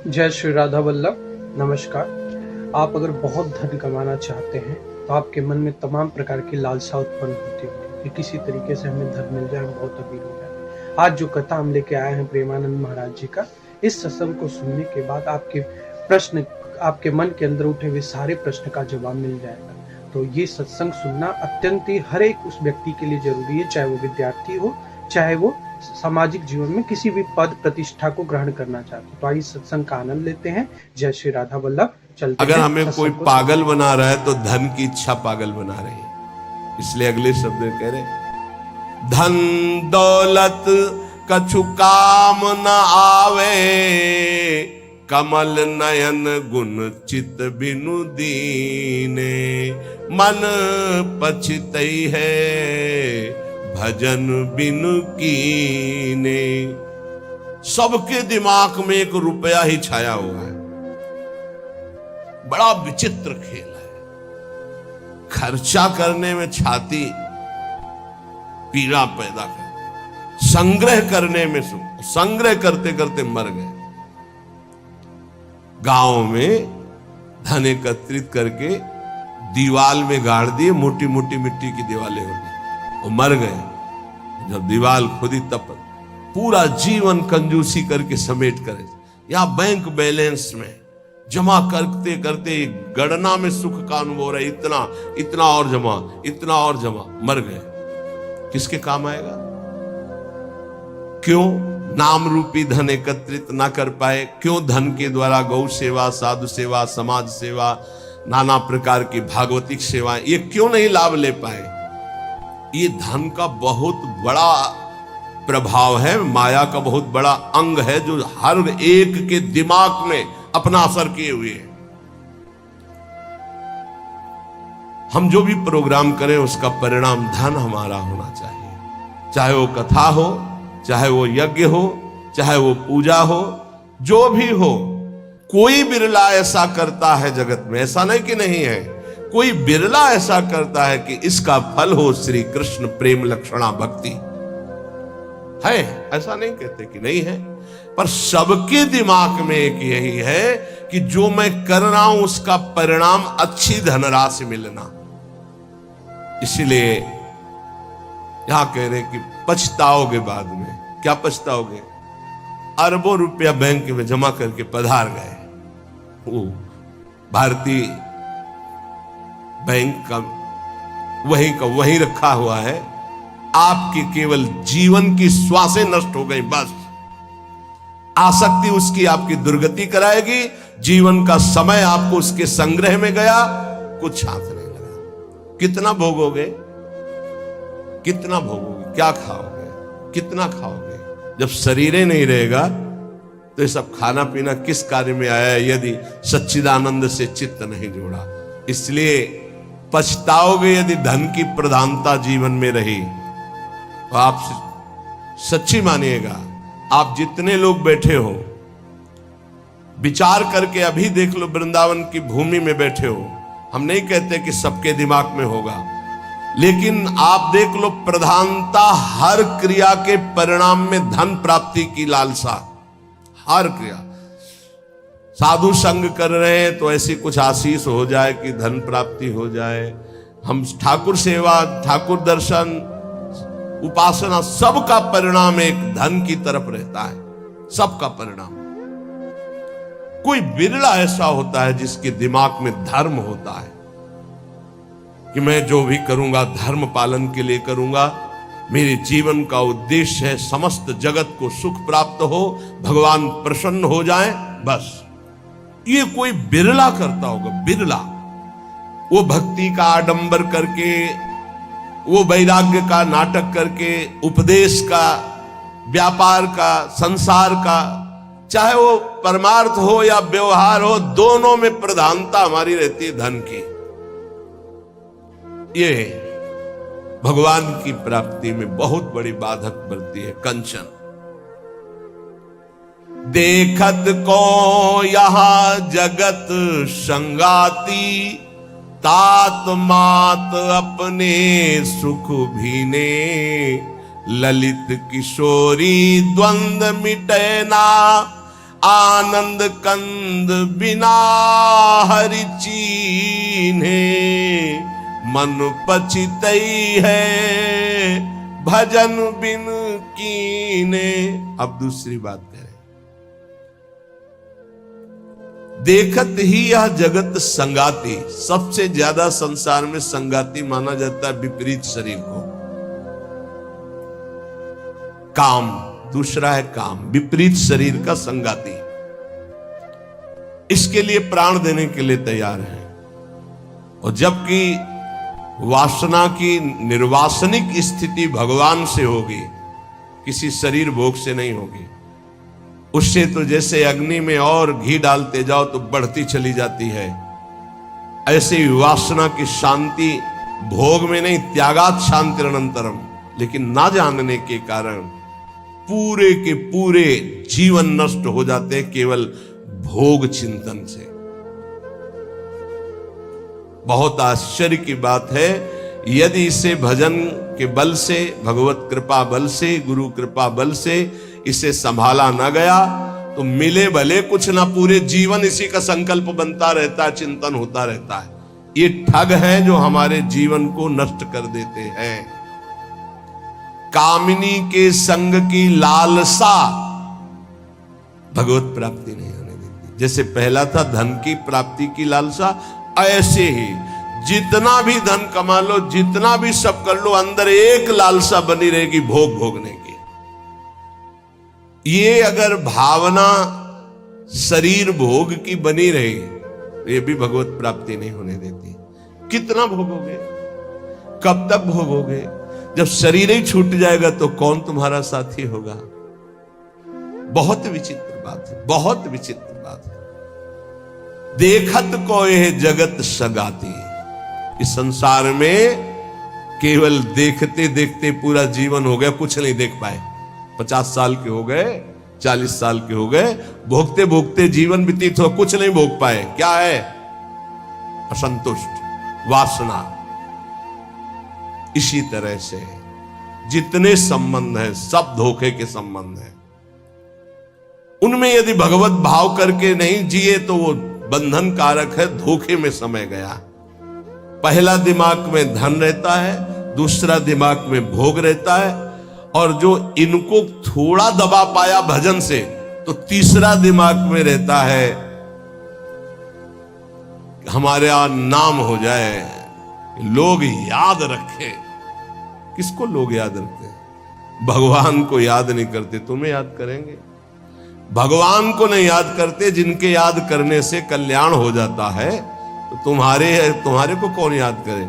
जय श्री राधा वल्लभ। नमस्कार। आप अगर बहुत धन कमाना चाहते हैं तो आपके मन में तमाम प्रकार की लालसा उत्पन्न होती होगी कि किसी तरीके से हमें धन मिल जाए, बहुत अमीर हो जाए। आज जो कथा हम लेके आए हैं प्रेमानंद महाराज जी का, इस सत्संग को सुनने के बाद आपके मन के अंदर उठे हुए सारे प्रश्न का जवाब मिल जाएगा। तो ये सत्संग सुनना अत्यंत ही हर एक उस व्यक्ति के लिए जरूरी है, चाहे वो विद्यार्थी हो, चाहे वो सामाजिक जीवन में किसी भी पद प्रतिष्ठा को ग्रहण करना चाहते हैं। तो आइए सत्संग का आनंद लेते हैं। जय श्री राधा वल्लभ। चलते अगर हैं हमें कोई पागल बना रहा है तो धन की इच्छा पागल बना रही है। इसलिए अगले शब्द में कह रहे, धन दौलत कछु काम न आवे, कमल नयन गुण चित बिनु दीने, मन पछितई है भजन बिनु कीने। सबके दिमाग में एक रुपया ही छाया हुआ है। बड़ा विचित्र खेल है। खर्चा करने में छाती पीड़ा पैदा कर, संग्रह करने में संग्रह करते करते मर गए। गांव में धन एकत्रित करके दीवाल में गाड़ दिए, मोटी मोटी मिट्टी की दीवालें होगी, वो मर गए। जब दीवाल खुदी तब पूरा जीवन कंजूसी करके समेट करे, या बैंक बैलेंस में जमा करते करते गणना में सुख का अनुभव हो रहा है, इतना इतना और जमा, इतना और जमा, मर गए। किसके काम आएगा? क्यों नाम रूपी धन एकत्रित ना कर पाए? क्यों धन के द्वारा गौ सेवा, साधु सेवा, समाज सेवा, नाना प्रकार की भागवतिक सेवाएं, ये क्यों नहीं लाभ ले पाए? ये धन का बहुत बड़ा प्रभाव है, माया का बहुत बड़ा अंग है, जो हर एक के दिमाग में अपना असर किए हुए है। हम जो भी प्रोग्राम करें उसका परिणाम धन हमारा होना चाहिए। चाहे वो कथा हो, चाहे वो यज्ञ हो, चाहे वो पूजा हो, जो भी हो। कोई बिरला ऐसा करता है जगत में, ऐसा नहीं कि नहीं है, कोई बिरला ऐसा करता है कि इसका फल हो श्री कृष्ण प्रेम लक्षणा भक्ति। है, ऐसा नहीं कहते कि नहीं है, पर सबके दिमाग में एक यही है कि जो मैं कर रहा हूं उसका परिणाम अच्छी धनराशि मिलना। इसीलिए यहां कह रहे कि पछताओगे बाद में। क्या पछताओगे? अरबों रुपया बैंक में जमा करके पधार गए, वो भारतीय बैंक का वहीं रखा हुआ है, आपकी केवल जीवन की श्वासें नष्ट हो गई। बस आसक्ति उसकी आपकी दुर्गति कराएगी। जीवन का समय आपको उसके संग्रह में गया, कुछ हाथ नहीं लगा। कितना भोगोगे? कितना भोगोगे? क्या खाओगे? कितना खाओगे? जब शरीर ही नहीं रहेगा तो ये सब खाना पीना किस कार्य में आया है, यदि सच्चिदानंद से चित्त नहीं जोड़ा। इसलिए पछताओगे यदि धन की प्रधानता जीवन में रही। तो आप सच्ची मानिएगा, आप जितने लोग बैठे हो, विचार करके अभी देख लो, वृंदावन की भूमि में बैठे हो। हम नहीं कहते कि सबके दिमाग में होगा, लेकिन आप देख लो, प्रधानता हर क्रिया के परिणाम में धन प्राप्ति की लालसा। हर क्रिया, साधु संग कर रहे हैं तो ऐसी कुछ आशीष हो जाए कि धन प्राप्ति हो जाए। हम ठाकुर सेवा, ठाकुर दर्शन, उपासना, सबका परिणाम एक धन की तरफ रहता है। सबका परिणाम। कोई बिरला ऐसा होता है जिसके दिमाग में धर्म होता है कि मैं जो भी करूंगा धर्म पालन के लिए करूंगा, मेरे जीवन का उद्देश्य है समस्त जगत को सुख प्राप्त हो, भगवान प्रसन्न हो जाएं, बस। ये कोई बिरला करता होगा, बिरला। वो भक्ति का आडंबर करके, वो वैराग्य का नाटक करके, उपदेश का, व्यापार का, संसार का, चाहे वो परमार्थ हो या व्यवहार हो, दोनों में प्रधानता हमारी रहती है धन की। ये भगवान की प्राप्ति में बहुत बड़ी बाधक बनती है। कंचन देखत को यहां जगत संगाती, तात मात अपने सुख भीने, ललित किशोरी द्वंद मिटे ना, आनंद कंद बिना हरि चीन्हे, मन पछितई है भजन बिन कीने। अब दूसरी बात करें, देखत ही यह जगत संगाती। सबसे ज्यादा संसार में संगाती माना जाता है विपरीत शरीर को। काम, दूसरा है काम, विपरीत शरीर का संगाती। इसके लिए प्राण देने के लिए तैयार है। और जबकि वासना की निर्वासनिक स्थिति भगवान से होगी, किसी शरीर भोग से नहीं होगी। उससे तो जैसे अग्नि में और घी डालते जाओ तो बढ़ती चली जाती है, ऐसे ही वासना की शांति भोग में नहीं, त्यागात शांति अनंतरम। लेकिन ना जानने के कारण पूरे के पूरे जीवन नष्ट हो जाते हैं केवल भोग चिंतन से। बहुत आश्चर्य की बात है, यदि इसे भजन के बल से, भगवत कृपा बल से, गुरु कृपा बल से इसे संभाला ना गया तो मिले भले कुछ ना, पूरे जीवन इसी का संकल्प बनता रहता है, चिंतन होता रहता है। ये ठग हैं जो हमारे जीवन को नष्ट कर देते हैं। कामिनी के संग की लालसा भगवत प्राप्ति नहीं होने देती। जैसे पहला था धन की प्राप्ति की लालसा, ऐसे ही जितना भी धन कमा लो, जितना भी सब कर लो, अंदर एक लालसा बनी रहेगी भोग भोगने की। ये अगर भावना शरीर भोग की बनी रही तो ये भी भगवत प्राप्ति नहीं होने देती। कितना भोगोगे, कब तक भोगोगे? जब शरीर ही छूट जाएगा तो कौन तुम्हारा साथी होगा? बहुत विचित्र बात है, बहुत विचित्र बात है। देखत को यह जगत सगाती। इस संसार में केवल देखते देखते पूरा जीवन हो गया, कुछ नहीं देख पाए। 50 साल के हो गए, 40 साल के हो गए, भोगते भोगते जीवन व्यतीत हो, कुछ नहीं भोग पाए। क्या है? असंतुष्ट, वासना। इसी तरह से जितने संबंध हैं सब धोखे के संबंध हैं। उनमें यदि भगवत भाव करके नहीं जिए तो वो बंधन कारक है, धोखे में समय गया। पहला दिमाग में धन रहता है, दूसरा दिमाग में भोग रहता है, और जो इनको थोड़ा दबा पाया भजन से तो तीसरा दिमाग में रहता है हमारे यहां नाम हो जाए, लोग याद रखें। किसको लोग याद रखते हैं? भगवान को याद नहीं करते, तुम्हें याद करेंगे। भगवान को नहीं याद करते, जिनके याद करने से कल्याण हो जाता है, तो तुम्हारे को कौन याद करे?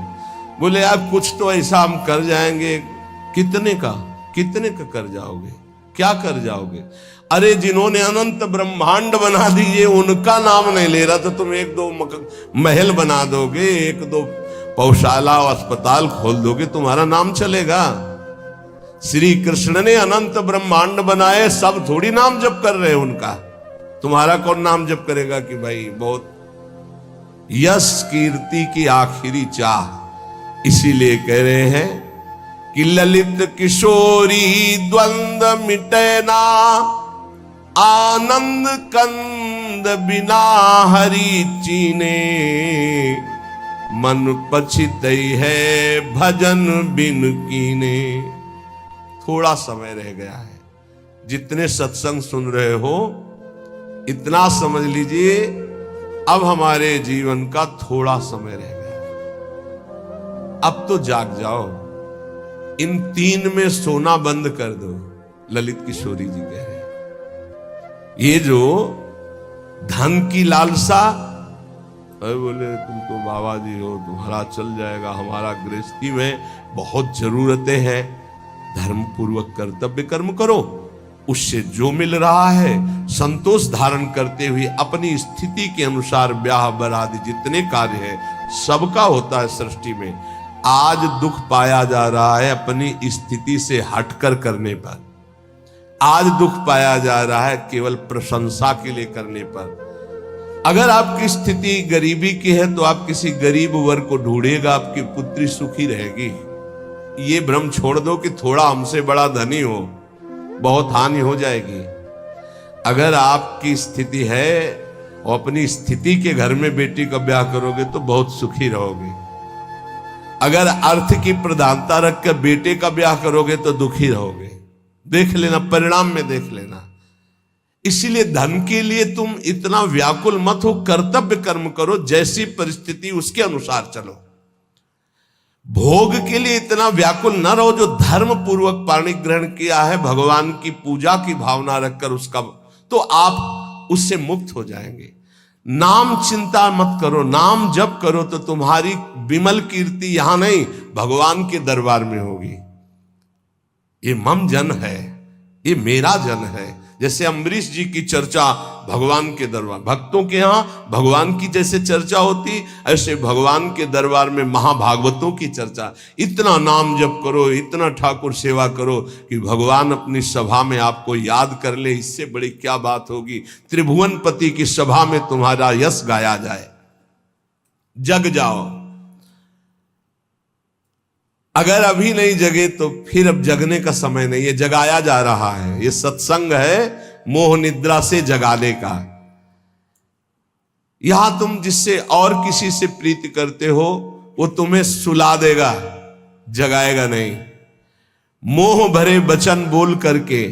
बोले यार कुछ तो ऐसा हम कर जाएंगे। कितने का कर जाओगे? क्या कर जाओगे? अरे जिन्होंने अनंत ब्रह्मांड बना दिए उनका नाम नहीं ले रहा तो तुम एक दो महल बना दोगे, एक दो पौशाला और अस्पताल खोल दोगे, तुम्हारा नाम चलेगा? श्री कृष्ण ने अनंत ब्रह्मांड बनाए, सब थोड़ी नाम जप कर रहे हैं उनका। तुम्हारा कौन नाम जप करेगा कि भाई बहुत यश कीर्ति की आखिरी चाह। इसीलिए कह रहे हैं कि ललित किशोरी द्वंद्व मिटे ना, आनंद कंद बिना हरि चीने, मन पछितई है भजन बिन कीने। थोड़ा समय रह गया है। जितने सत्संग सुन रहे हो इतना समझ लीजिए, अब हमारे जीवन का थोड़ा समय रह गया है। अब तो जाग जाओ, इन 3 में सोना बंद कर दो। ललित किशोरी जी कह रहे हैं ये जो धन की लालसा, अरे बोले तुम तो बाबा जी हो, तुम्हारा चल जाएगा, हमारा गृहस्थी में बहुत जरूरतें हैं, धर्म पूर्वक कर्तव्य कर्म करो, उससे जो मिल रहा है संतोष धारण करते हुए अपनी स्थिति के अनुसार ब्याह बरादी जितने कार्य है सबका होता है सृष्टि में। आज दुख पाया जा रहा है अपनी स्थिति से हटकर करने पर। आज दुख पाया जा रहा है केवल प्रशंसा के लिए करने पर। अगर आपकी स्थिति गरीबी की है तो आप किसी गरीब वर्ग को ढूंढिएगा, आपकी पुत्री सुखी रहेगी। ये भ्रम छोड़ दो कि थोड़ा हमसे बड़ा धनी हो, बहुत हानि हो जाएगी। अगर आपकी स्थिति है और अपनी स्थिति के घर में बेटी का ब्याह करोगे तो बहुत सुखी रहोगे। अगर अर्थ की प्रधानता रखकर बेटे का ब्याह करोगे तो दुखी रहोगे। देख लेना, परिणाम में देख लेना। इसीलिए धन के लिए तुम इतना व्याकुल मत हो, कर्तव्य कर्म करो, जैसी परिस्थिति उसके अनुसार चलो। भोग के लिए इतना व्याकुल न रहो। जो धर्म पूर्वक पाणी ग्रहण किया है, भगवान की पूजा की भावना रखकर उसका, तो आप उससे मुक्त हो जाएंगे। नाम चिंता मत करो, नाम जप करो तो तुम्हारी विमल कीर्ति यहां नहीं, भगवान के दरबार में होगी। ये मम जन है, ये मेरा जन है। जैसे अम्बरीश जी की चर्चा भगवान के दरबार, भक्तों के यहां भगवान की जैसे चर्चा होती, ऐसे भगवान के दरबार में महाभागवतों की चर्चा। इतना नाम जप करो, इतना ठाकुर सेवा करो कि भगवान अपनी सभा में आपको याद कर ले। इससे बड़ी क्या बात होगी। त्रिभुवनपति की सभा में तुम्हारा यश गाया जाए। जग जाओ। अगर अभी नहीं जगे तो फिर अब जगने का समय नहीं है, जगाया जा रहा है। ये सत्संग है मोह निद्रा से जगाने का। यहां तुम जिससे और किसी से प्रीति करते हो वो तुम्हें सुला देगा, जगाएगा नहीं। मोह भरे वचन बोल करके,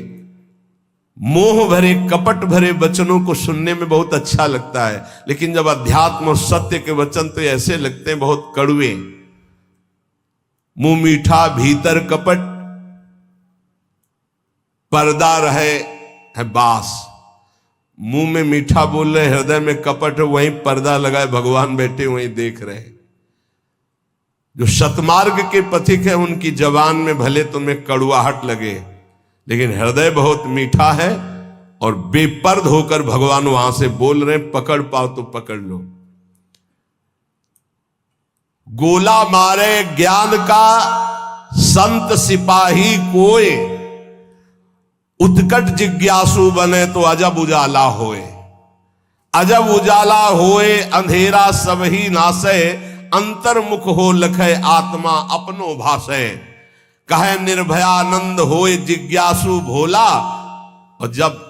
मोह भरे कपट भरे वचनों को सुनने में बहुत अच्छा लगता है, लेकिन जब अध्यात्म और सत्य के वचन तो ऐसे लगते हैं बहुत कड़वे। मुंह मीठा भीतर कपट, पर्दा रहे है बास। मुंह में मीठा बोल रहे, हृदय में कपट है, वहीं पर्दा लगाए भगवान बैठे वहीं देख रहे। जो सतमार्ग के पथिक है उनकी जबान में भले तुम्हें कड़वाहट लगे, लेकिन हृदय बहुत मीठा है और बेपर्द होकर भगवान वहां से बोल रहे। पकड़ पाओ तो पकड़ लो। गोला मारे ज्ञान का संत सिपाही कोय, उत्कट जिज्ञासु बने तो अजब उजाला होए। अजब उजाला होए अंधेरा सब ही नासे, अंतर्मुख हो लखे आत्मा अपनो भासे। कहे निर्भयानंद होए जिज्ञासु भोला, और जब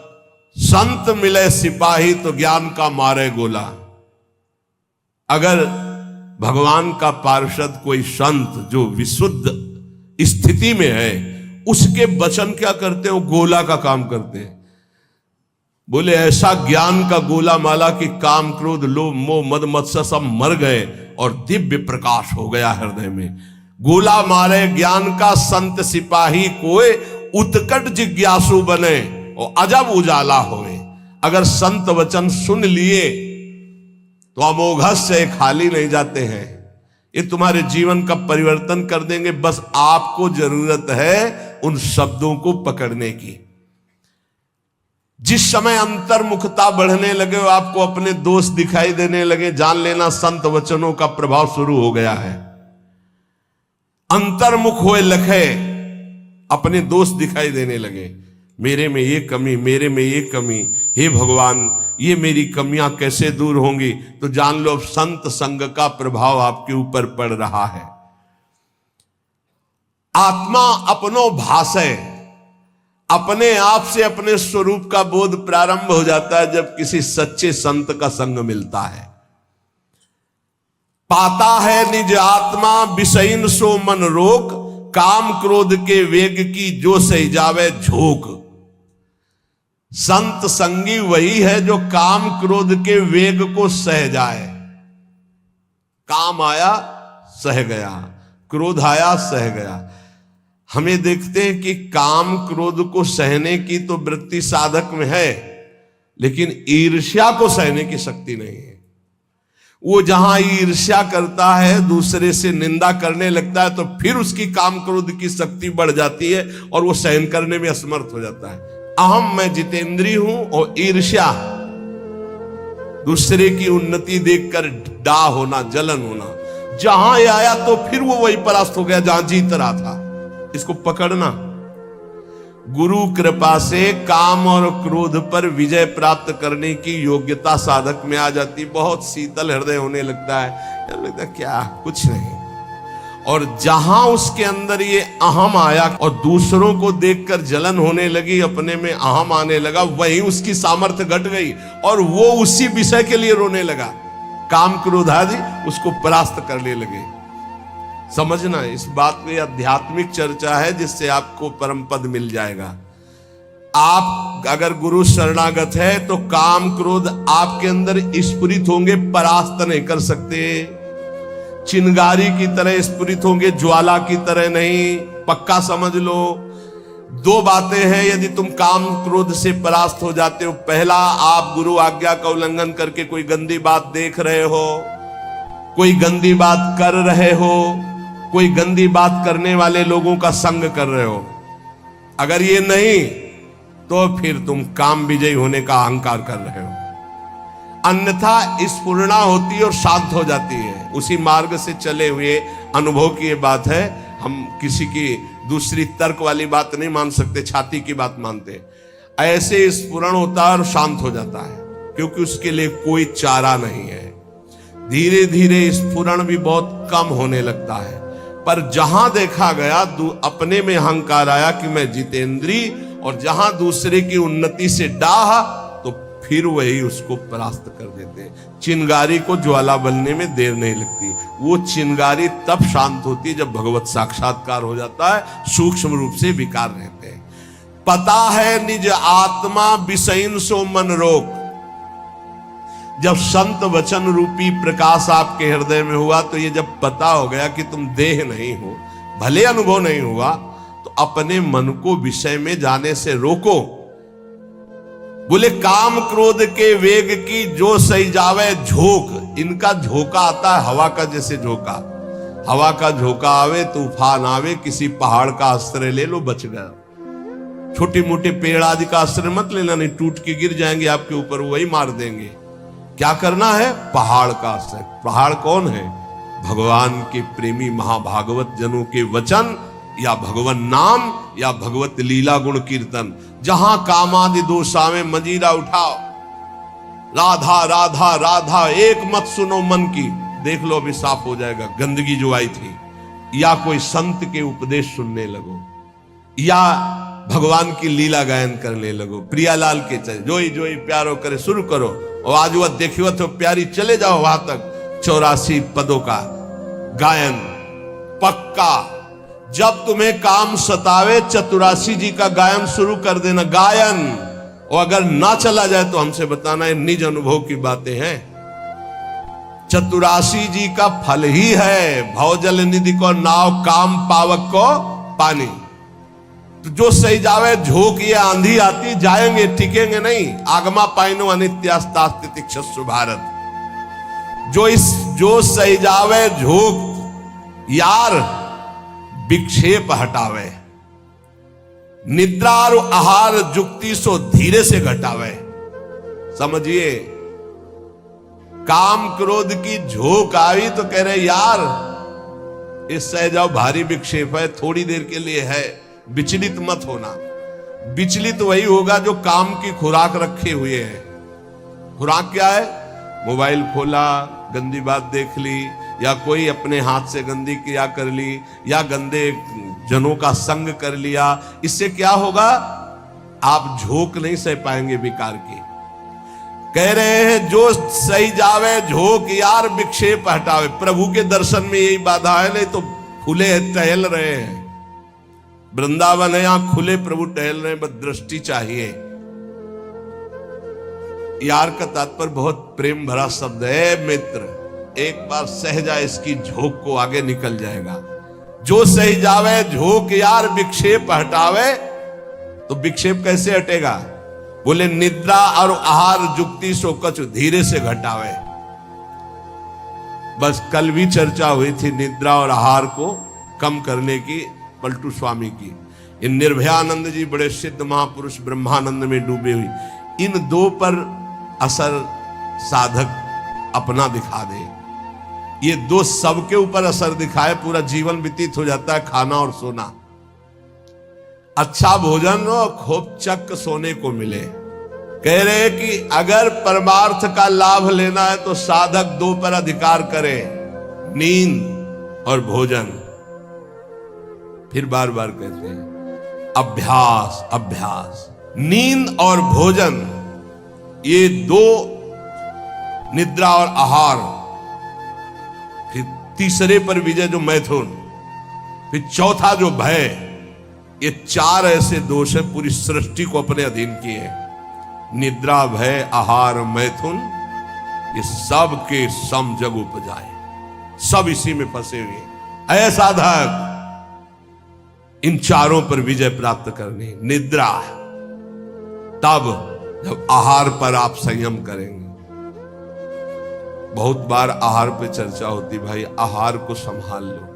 संत मिले सिपाही तो ज्ञान का मारे गोला। अगर भगवान का पार्षद कोई संत जो विशुद्ध स्थिति में है, उसके वचन क्या करते हो, गोला का काम करते हैं। बोले ऐसा ज्ञान का गोला माला कि काम क्रोध लोभ मोह मद मत्सर सब मर गए और दिव्य प्रकाश हो गया हृदय में। गोला मारे ज्ञान का संत सिपाही कोई, उत्कट जिज्ञासु बने और अजब उजाला होए। अगर संत वचन सुन लिए तो अमोघस से खाली नहीं जाते हैं। ये तुम्हारे जीवन का परिवर्तन कर देंगे। बस आपको जरूरत है उन शब्दों को पकड़ने की। जिस समय अंतर्मुखता बढ़ने लगे, आपको अपने दोष दिखाई देने लगे, जान लेना संत वचनों का प्रभाव शुरू हो गया है। अंतर्मुख हुए लखे, अपने दोष दिखाई देने लगे। मेरे में ये कमी, मेरे में ये कमी, हे भगवान ये मेरी कमियां कैसे दूर होंगी। तो जान लो संत संग का प्रभाव आपके ऊपर पड़ रहा है। आत्मा अपनो भाषे, अपने आप से अपने स्वरूप का बोध प्रारंभ हो जाता है जब किसी सच्चे संत का संग मिलता है। पाता है निज आत्मा विषयीन सो मन रोक, काम क्रोध के वेग की जो सही जावे झोंक। संत संगी वही है जो काम क्रोध के वेग को सह जाए। काम आया सह गया, क्रोध आया सह गया। हमें देखते हैं कि काम क्रोध को सहने की तो वृत्ति साधक में है, लेकिन ईर्ष्या को सहने की शक्ति नहीं है। वो जहां ईर्ष्या करता है, दूसरे से निंदा करने लगता है, तो फिर उसकी काम क्रोध की शक्ति बढ़ जाती है और वो सहन करने में असमर्थ हो जाता है। अहम मैं जितेंद्रिय हूं और ईर्ष्या दूसरे की उन्नति देखकर डा होना, जलन होना। जहां आया तो फिर वो वही परास्त हो गया जहां जीत रहा था। इसको पकड़ना। गुरु कृपा से काम और क्रोध पर विजय प्राप्त करने की योग्यता साधक में आ जाती। बहुत शीतल हृदय होने लगता है, लगता है क्या कुछ नहीं। और जहां उसके अंदर ये अहम आया और दूसरों को देखकर जलन होने लगी, अपने में अहम आने लगा, वहीं उसकी सामर्थ्य घट गई और वो उसी विषय के लिए रोने लगा। काम क्रोध आदि उसको परास्त करने लगे। समझना, इस बात में आध्यात्मिक चर्चा है जिससे आपको परम पद मिल जाएगा। आप अगर गुरु शरणागत है तो काम क्रोध आपके अंदर स्फुरित होंगे, परास्त नहीं कर सकते। चिंगारी की तरह स्फुरित होंगे, ज्वाला की तरह नहीं। पक्का समझ लो, दो बातें हैं यदि तुम काम क्रोध से परास्त हो जाते हो। पहला, आप गुरु आज्ञा का उल्लंघन करके कोई गंदी बात देख रहे हो, कोई गंदी बात कर रहे हो, कोई गंदी बात करने वाले लोगों का संग कर रहे हो। अगर ये नहीं तो फिर तुम काम विजयी होने का अहंकार कर रहे हो। अन्यथा स्फुरणा होती है और शांत हो जाती है। उसी मार्ग से चले हुए अनुभव की ये बात है। हम किसी की दूसरी तर्क वाली बात नहीं मान सकते, छाती की बात मानते। ऐसे स्फुरण होता है और शांत हो जाता है, क्योंकि उसके लिए कोई चारा नहीं है। धीरे धीरे स्फुरण भी बहुत कम होने लगता है। पर जहां देखा गया अपने में अहंकार आया कि मैं जितेंद्री, और जहां दूसरे की उन्नति से डाह, तो फिर वही उसको परास्त कर देते हैं। चिंगारी को ज्वाला बनने में देर नहीं लगती। वो चिंगारी तब शांत होती है जब भगवत साक्षात्कार हो जाता है, सूक्ष्म रूप से विकार रहते हैं। पता है निज आत्मा विषयन सो मन रोक। जब संत वचन रूपी प्रकाश आपके हृदय में हुआ, तो ये जब पता हो गया कि तुम देह नहीं हो, भले अनुभव नहीं हुआ, तो अपने मन को विषय में जाने से रोको। बोले काम क्रोध के वेग की जो सही जावे झोंक। इनका झोंका आता है हवा का, जैसे झोंका, हवा का झोंका आवे, तूफान आवे, किसी पहाड़ का आश्रय ले लो, बच गया। छोटे मोटे पेड़ आदि का आश्रय मत लेना, नहीं टूट के गिर जाएंगे आपके ऊपर, वही मार देंगे। क्या करना है? पहाड़ का आश्रय। पहाड़ कौन है? भगवान के प्रेमी महाभागवत जनों के वचन, या भगवान नाम, या भगवत लीला गुण कीर्तन। जहां कामादि दोषावे मजीरा उठाओ, राधा राधा राधा एक मत सुनो मन की। देख लो अभी साफ हो जाएगा गंदगी जो आई थी। या कोई संत के उपदेश सुनने लगो, या भगवान की लीला गायन करने लगो। प्रियालाल के चले जोई जोई प्यारो करे शुरू करो, और आज वह देखियो तो प्यारी, चले जाओ वहां तक। 84 पदों का गायन पक्का। जब तुम्हें काम सतावे, चतुरासी जी का गायन शुरू कर देना, गायन। और अगर ना चला जाए तो हमसे बताना, है निज अनुभव की बातें हैं। चतुरासी जी का फल ही है भवजल निधि को नाव, काम पावक को पानी। तो जो सही जावे झोंक, ये आंधी आती, जाएंगे टिकेंगे नहीं। आगमा पाइनो अनित्यास्तास्ति क्षस्व भारत। जो सही जावे झोंक, यार विक्षेप हटावे। निद्रा और आहार जुक्ति सो धीरे से घटावे। समझिए, काम क्रोध की झोंक आई तो कह रहे यार इससे जाओ, भारी विक्षेप है, थोड़ी देर के लिए है, विचलित मत होना। विचलित वही होगा जो काम की खुराक रखे हुए है। खुराक क्या है? मोबाइल खोला, गंदी बात देख ली, या कोई अपने हाथ से गंदी क्रिया कर ली, या गंदे जनों का संग कर लिया। इससे क्या होगा? आप झोंक नहीं सह पाएंगे विकार की। कह रहे हैं जो सही जावे झोंक, यार विक्षेप हटावे। प्रभु के दर्शन में यही बाधा है, नहीं तो खुले टहल रहे हैं। वृंदावन है, यहां खुले प्रभु टहल रहे हैं, बस दृष्टि चाहिए। यार का तात्पर्य बहुत प्रेम भरा शब्द है। मित्र, एक बार सह जाए इसकी झोंक को, आगे निकल जाएगा। जो सही जावे झोंक, यार विक्षेप हटावे। तो विक्षेप कैसे हटेगा? बोले निद्रा और आहार जुक्ति सो कछु धीरे से घटावे। बस कल भी चर्चा हुई थी निद्रा और आहार को कम करने की, पलटू स्वामी की। इन निर्भयानंद जी बड़े सिद्ध महापुरुष ब्रह्मानंद में डूबे हुई। इन दो पर असर साधक अपना दिखा दे। ये दो सबके ऊपर असर दिखाए, पूरा जीवन व्यतीत हो जाता है। खाना और सोना, अच्छा भोजन और खूब चक सोने को मिले। कह रहे कि अगर परमार्थ का लाभ लेना है तो साधक दो पर अधिकार करे, नींद और भोजन। फिर बार बार कहते हैं अभ्यास अभ्यास। नींद और भोजन, ये दो, निद्रा और आहार, फिर तीसरे पर विजय जो मैथुन, फिर चौथा जो भय, ये चार ऐसे दोष है पूरी सृष्टि को अपने अधीन किए। निद्रा, भय, आहार, मैथुन, ये सब के सम जग उपजाए, सब इसी में फंसे हुए। ऐ साधक, इन चारों पर विजय प्राप्त करनी। निद्रा तब जब आहार पर आप संयम करेंगे। बहुत बार आहार पे चर्चा होती, भाई आहार को संभाल लो,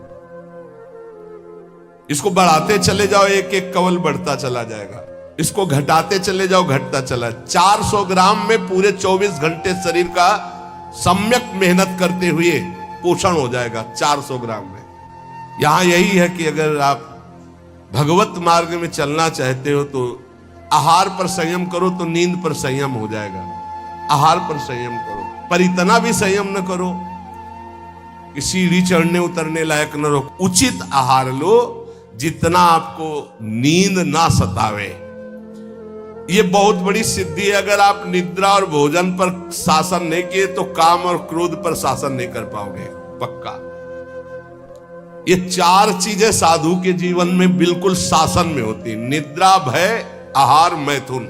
इसको बढ़ाते चले जाओ, एक एक कवल बढ़ता चला जाएगा, इसको घटाते चले जाओ, घटता चला। 400 ग्राम में पूरे 24 घंटे शरीर का सम्यक मेहनत करते हुए पोषण हो जाएगा 400 ग्राम में। यहां यही है कि अगर आप भगवत मार्ग में चलना चाहते हो तो आहार पर संयम करो, तो नींद पर संयम हो जाएगा। आहार पर संयम करो, पर इतना भी संयम न करो कि सीढ़ी चढ़ने उतरने लायक न रहो। उचित आहार लो जितना आपको नींद ना सतावे। ये बहुत बड़ी सिद्धि है। अगर आप निद्रा और भोजन पर शासन नहीं किए तो काम और क्रोध पर शासन नहीं कर पाओगे, पक्का। ये चार चीजें साधु के जीवन में बिल्कुल शासन में होती, निद्रा, भय, आहार, मैथुन।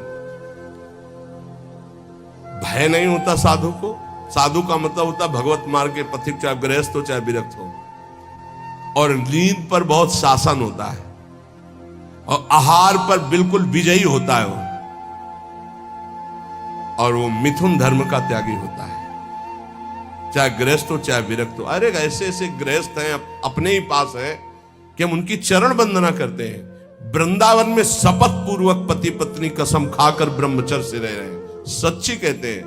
भय नहीं होता साधु को। साधु का मतलब होता भगवत मार्ग के पथिक, चाहे गृहस्थ हो चाहे विरक्त हो। और नींद पर बहुत शासन होता है, और आहार पर बिल्कुल विजयी होता है वो, और वो मिथुन धर्म का त्यागी होता है, चाहे गृहस्थ हो चाहे विरक्त हो। अरे ऐसे ऐसे गृहस्थ हैं अपने ही पास है कि हम उनकी चरण वंदना करते हैं। वृंदावन में शपथ पूर्वक पति पत्नी कसम खाकर ब्रह्मचर्य से रह रहे हैं। सच्ची कहते हैं,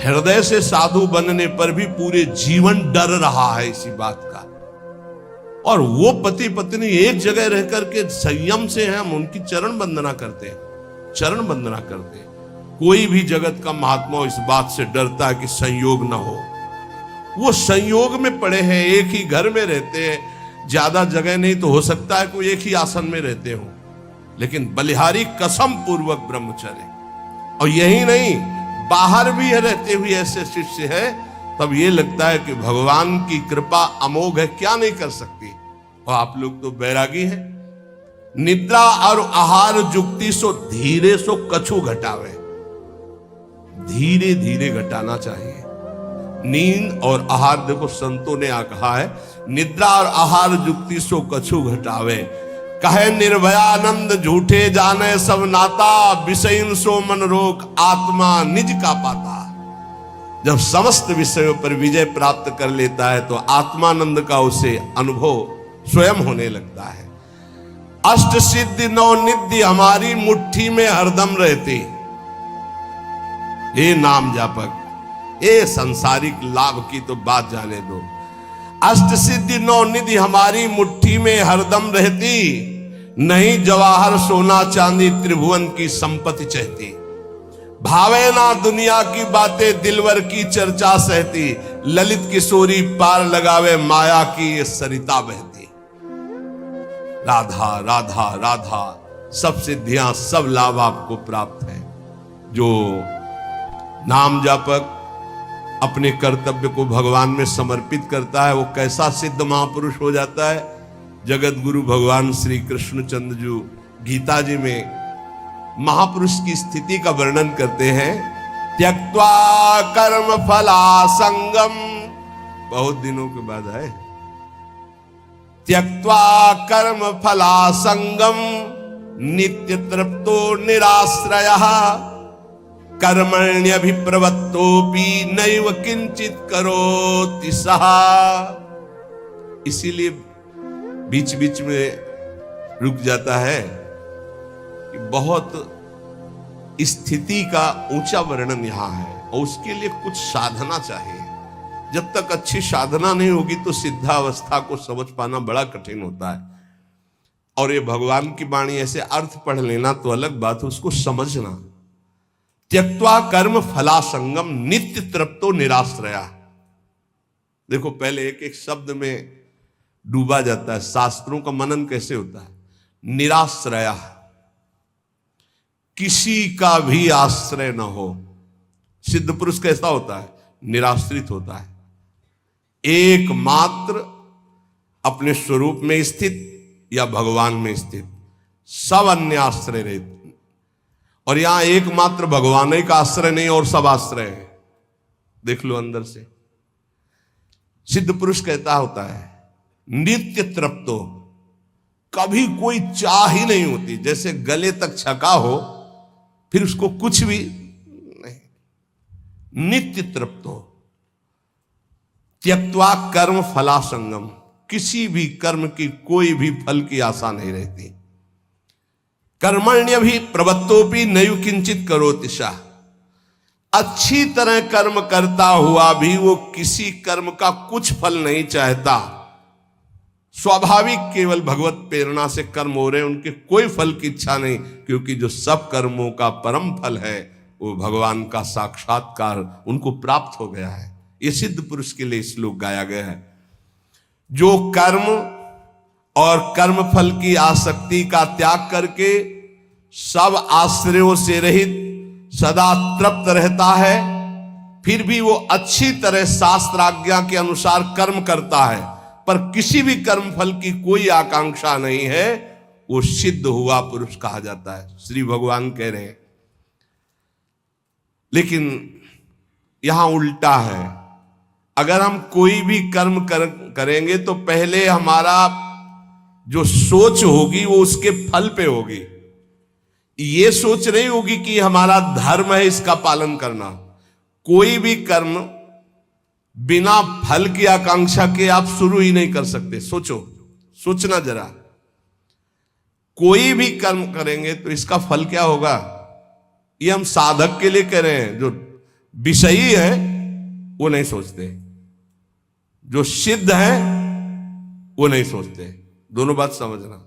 हृदय से साधु बनने पर भी पूरे जीवन डर रहा है इसी बात का। और वो पति पत्नी एक जगह रह करके संयम से हैं, हम उनकी चरण वंदना करते हैं, चरण वंदना करते हैं। कोई भी जगत का महात्मा इस बात से डरता है कि संयोग ना हो। वो संयोग में पड़े हैं, एक ही घर में रहते हैं, ज्यादा जगह नहीं तो हो सकता है कोई एक ही आसन में रहते हो, लेकिन बलिहारी कसम पूर्वक ब्रह्मचर्य। और यही नहीं, बाहर भी रहते हुए ऐसे शिष्य है, तब ये लगता है कि भगवान की कृपा अमोघ है, क्या नहीं कर सकती। और आप लोग तो बैरागी हैं। निद्रा और आहार जुक्ति सो धीरे सो कछु घटावे, धीरे धीरे घटाना चाहिए। नींद और आहार, देखो संतों ने कहा है, निद्रा और आहार जुक्ति सो कछु घटावे। कहे निर्भयानंद झूठे जाने सब नाता, विषयन सो मन रोक आत्मा निज का पाता। जब समस्त विषयों पर विजय प्राप्त कर लेता है तो आत्मानंद का उसे अनुभव स्वयं होने लगता है। अष्ट सिद्धि नौ निधि हमारी मुट्ठी में हरदम रहती। ये नाम जापक, ये सांसारिक लाभ की तो बात जाने दो। अष्ट सिद्धि नौ निधि हमारी मुट्ठी में हरदम रहती, नहीं जवाहर सोना चांदी त्रिभुवन की संपत्ति चाहती। भावे ना दुनिया की बातें दिलवर की चर्चा सहती, ललित किशोरी पार लगावे माया की ये सरिता बहती। राधा राधा राधा, सब सिद्धियां सब लाभ आपको प्राप्त है। जो नाम जापक अपने कर्तव्य को भगवान में समर्पित करता है, वो कैसा सिद्ध महापुरुष हो जाता है। जगत गुरु भगवान श्री कृष्णचंद्र जी गीता जी में महापुरुष की स्थिति का वर्णन करते हैं। त्यक्त्वा कर्म फला संगम, बहुत दिनों के बाद है, त्यक्त्वा कर्म फला संगम नित्य तृप्तो निराश्रयः, कर्मण्यभिप्रवृत्तोपि नैव किंचित करोति सः। इसीलिए बीच बीच में रुक जाता है कि बहुत स्थिति का ऊंचा वर्णन यहां है, और उसके लिए कुछ साधना चाहिए। जब तक अच्छी साधना नहीं होगी तो सिद्धावस्था को समझ पाना बड़ा कठिन होता है। और ये भगवान की वाणी ऐसे अर्थ पढ़ लेना तो अलग बात है, उसको समझना। त्यक्त्वा कर्म फला संगम नित्य तृप्तो निराश्रया। देखो पहले एक एक शब्द में डूबा जाता है। शास्त्रों का मनन कैसे होता है? निराश्रय, किसी का भी आश्रय न हो। सिद्ध पुरुष कैसा होता है? निराश्रित होता है, एकमात्र अपने स्वरूप में स्थित या भगवान में स्थित, सब अन्य आश्रय रहते। और यहां एकमात्र भगवान ही का आश्रय नहीं और सब आश्रय है। देख लो अंदर से। सिद्ध पुरुष कहता होता है नित्य तृप्तो, कभी कोई चाह ही नहीं होती, जैसे गले तक छका हो फिर उसको कुछ भी नहीं। नित्य तृप्तो त्यक्त्वा कर्म फलासंगम, किसी भी कर्म की कोई भी फल की आशा नहीं रहती। कर्मण्य भी प्रवत्तोपि नयु किंचित करोति शाह, अच्छी तरह कर्म करता हुआ भी वो किसी कर्म का कुछ फल नहीं चाहता। स्वाभाविक केवल भगवत प्रेरणा से कर्म हो रहे हैं, उनके कोई फल की इच्छा नहीं, क्योंकि जो सब कर्मों का परम फल है वो भगवान का साक्षात्कार उनको प्राप्त हो गया है। ये सिद्ध पुरुष के लिए श्लोक गाया गया है। जो कर्म और कर्म फल की आसक्ति का त्याग करके सब आश्रयों से रहित सदा तृप्त रहता है, फिर भी वो अच्छी तरह शास्त्राज्ञा के अनुसार कर्म करता है, पर किसी भी कर्म फल की कोई आकांक्षा नहीं है, वो सिद्ध हुआ पुरुष कहा जाता है। श्री भगवान कह रहे हैं। लेकिन यहां उल्टा है। अगर हम कोई भी कर्म करेंगे तो पहले हमारा जो सोच होगी वो उसके फल पे होगी। ये सोच नहीं होगी कि हमारा धर्म है इसका पालन करना। कोई भी कर्म बिना फल की आकांक्षा के आप शुरू ही नहीं कर सकते। सोचना जरा, कोई भी कर्म करेंगे तो इसका फल क्या होगा, ये हम साधक के लिए कह रहे हैं। जो विषयी है वो नहीं सोचते, जो सिद्ध है वो नहीं सोचते। दोनों बात समझना।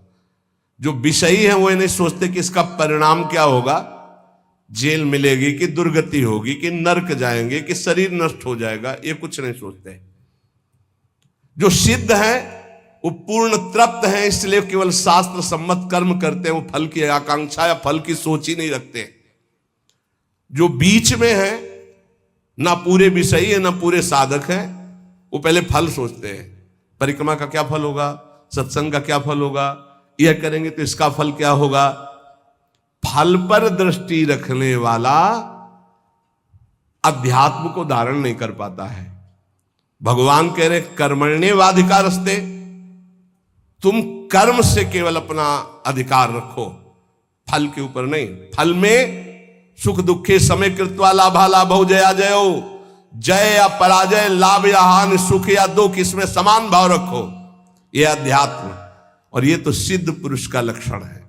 जो विषयी है वो नहीं सोचते कि इसका परिणाम क्या होगा, जेल मिलेगी कि दुर्गति होगी कि नरक जाएंगे कि शरीर नष्ट हो जाएगा, ये कुछ नहीं सोचते। जो सिद्ध है वो पूर्ण तृप्त है, इसलिए केवल शास्त्र सम्मत कर्म करते हैं, वो फल की आकांक्षा या फल की सोच ही नहीं रखते। जो बीच में है, ना पूरे विषयी है ना पूरे साधक है, वो पहले फल सोचते हैं। परिक्रमा का क्या फल होगा, सत्संग का क्या फल होगा, यह करेंगे तो इसका फल क्या होगा। फल पर दृष्टि रखने वाला अध्यात्म को धारण नहीं कर पाता है। भगवान कह रहे कर्मण्येवाधिकारस्ते, तुम कर्म से केवल अपना अधिकार रखो, फल के ऊपर नहीं। फल में सुख दुखे समय कृत्वा लाभा लाभो जया जयो, जय या पराजय, लाभ या हानि, सुख या दुख, इसमें समान भाव रखो। यह अध्यात्म, और यह तो सिद्ध पुरुष का लक्षण है।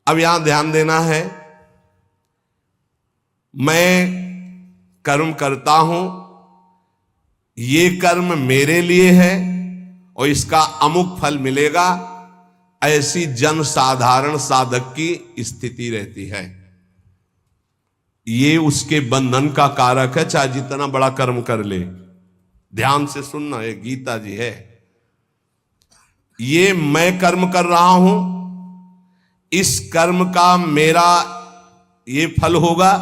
अब यहां ध्यान देना है, मैं कर्म करता हूं, ये कर्म मेरे लिए है और इसका अमुक फल मिलेगा, ऐसी जन साधारण साधक की स्थिति रहती है। ये उसके बंधन का कारक है, चाहे जितना बड़ा कर्म कर ले। ध्यान से सुनना, ये गीता जी है। ये मैं कर्म कर रहा हूं, इस कर्म का मेरा ये फल होगा,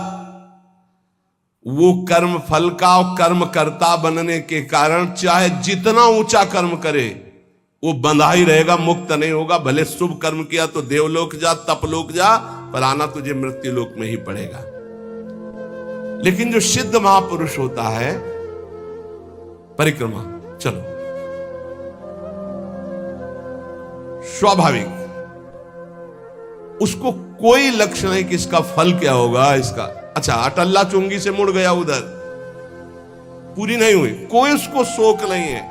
वो कर्म फल का और कर्म कर्ता बनने के कारण चाहे जितना ऊंचा कर्म करे वो बंधा ही रहेगा, मुक्त नहीं होगा। भले शुभ कर्म किया तो देवलोक जा, तपलोक जा, पर आना तुझे मृत्युलोक में ही पड़ेगा। लेकिन जो सिद्ध महापुरुष होता है, परिक्रमा चलो स्वाभाविक, उसको कोई लक्ष्य नहीं कि इसका फल क्या होगा। इसका अच्छा अटल्ला चुंगी से मुड़ गया, उधर पूरी नहीं हुई, कोई उसको शोक नहीं है,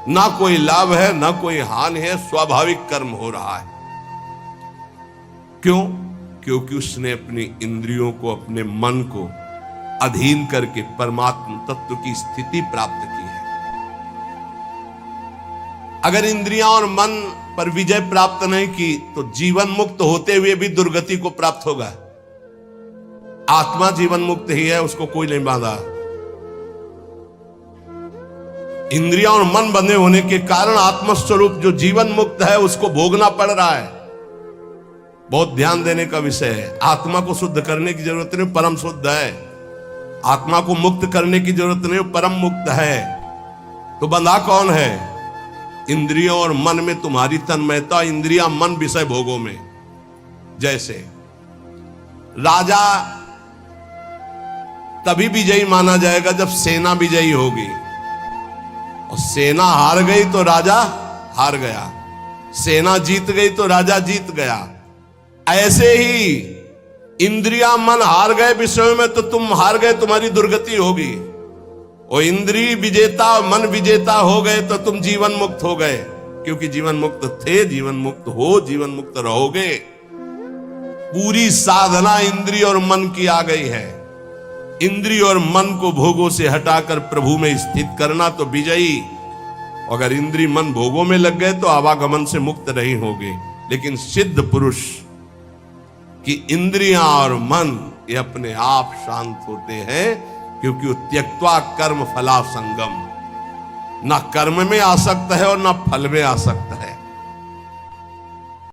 ना कोई लाभ है ना कोई हानि है, स्वाभाविक कर्म हो रहा है। क्यों? क्योंकि उसने अपनी इंद्रियों को, अपने मन को अधीन करके परमात्म तत्व की स्थिति प्राप्त की है। अगर इंद्रियां और मन पर विजय प्राप्त नहीं की तो जीवन मुक्त होते हुए भी दुर्गति को प्राप्त होगा। आत्मा जीवन मुक्त ही है, उसको कोई नहीं बांधा। इंद्रियां और मन बंधे होने के कारण आत्मस्वरूप जो जीवन मुक्त है उसको भोगना पड़ रहा है। बहुत ध्यान देने का विषय है। आत्मा को शुद्ध करने की जरूरत नहीं, परम शुद्ध है। आत्मा को मुक्त करने की जरूरत नहीं, परम मुक्त है। तो बंधा कौन है? इंद्रियों और मन में तुम्हारी तन्मयता, इंद्रिया मन विषय भोगों में। जैसे राजा तभी विजयी माना जाएगा जब सेना विजयी होगी, और सेना हार गई तो राजा हार गया, सेना जीत गई तो राजा जीत गया। ऐसे ही इंद्रिया मन हार गए विषयों में तो तुम हार गए, तुम्हारी दुर्गति होगी। और इंद्रिय विजेता मन विजेता हो गए तो तुम जीवन मुक्त हो गए, क्योंकि जीवन मुक्त थे, जीवन मुक्त हो, जीवन मुक्त रहोगे। पूरी साधना इंद्रिय और मन की आ गई है। इंद्रिय और मन को भोगों से हटाकर प्रभु में स्थित करना तो विजयी। अगर इंद्रिय मन भोगों में लग गए तो आवागमन से मुक्त नहीं होगे। लेकिन सिद्ध पुरुष की इंद्रियां और मन ये अपने आप शांत होते हैं, क्योंकि वो त्यक्त्वा कर्म फला संगम, ना कर्म में आसक्त है और ना फल में आसक्त